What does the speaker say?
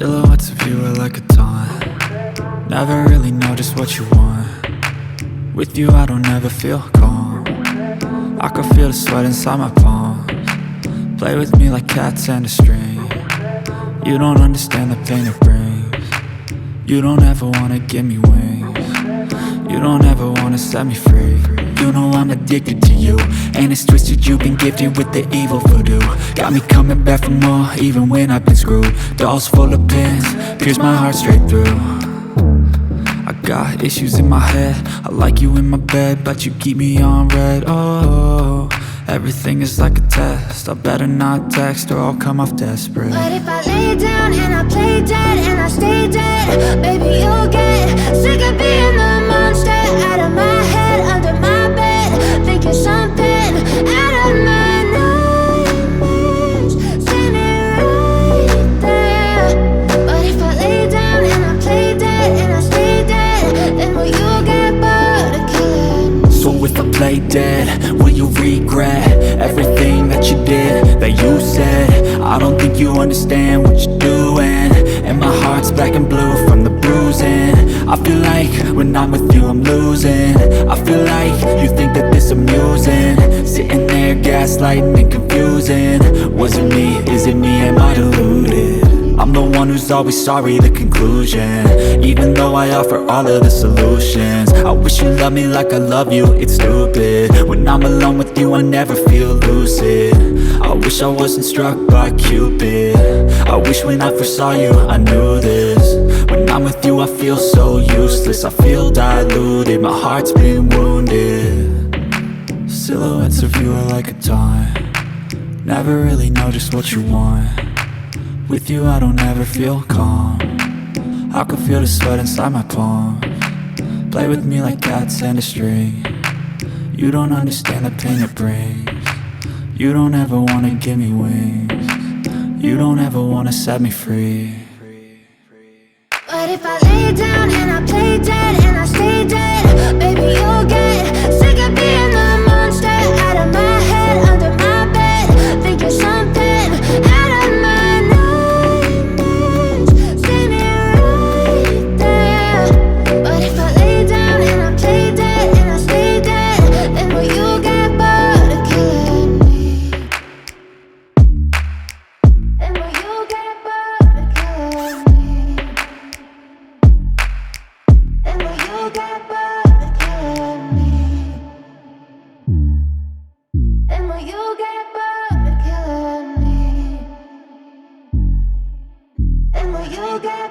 Silhouettes of you are like a taunt. Never really know just what you want. With you I don't ever feel calm. I can feel the sweat inside my palms. Play with me like cats and a string. You don't understand the pain it brings. You don't ever wanna give me wings. You don't ever wanna set me free. You know I'm addicted to you, and it's twisted, you've been gifted with the evil voodoo. Got me coming back for more, even when I've been screwed. Dolls full of pins, pierce my heart straight through. I got issues in my head, I like you in my bed, but you keep me on red. Oh, everything is like a test. I better not text or I'll come off desperate. But if I lay down and I play dead and I stay dead, baby you'll get sick of being the monster out of my head, under my bed, thinking something out of my nightmares, standing right there. But if I lay down and I play dead and I stay dead, then will you get bored of killing me? So if I play dead, will you regret everything that you did, that you said? I don't think you understand what you're doing, and my heart's black and blue from the bruising. I feel like when I'm with you I'm losing. I feel like you think that this amusing, sitting there gaslighting and confusing. Was it me? Is it me? Am I deluded? I'm the one who's always sorry, the conclusion, even though I offer all of the solutions. I wish you loved me like I love you, it's stupid. When I'm alone with you I never feel lucid. I wish I wasn't struck by Cupid. I wish when I first saw you I knew this. When I'm with you I feel so useless, I feel diluted, my heart's been wounded. Silhouettes of you are like a taunt. Never really know just what you want. With you I don't ever feel calm. I can feel the sweat inside my palms. Play with me like cats and a string. You don't understand the pain it brings. You don't ever wanna give me wings. You don't ever wanna set me free. But if I lay down and I play dead and I stay dead, baby you'll get sick of being the monster out of my head, under my bed, thinking something out of my nightmares, standing right there. But if I lay down and I play dead and I stay dead, then will you get bored of killing me? Then will you get bored of killing me? Then will you get bored of killing me? Then will you get bored of killing me? Then will you get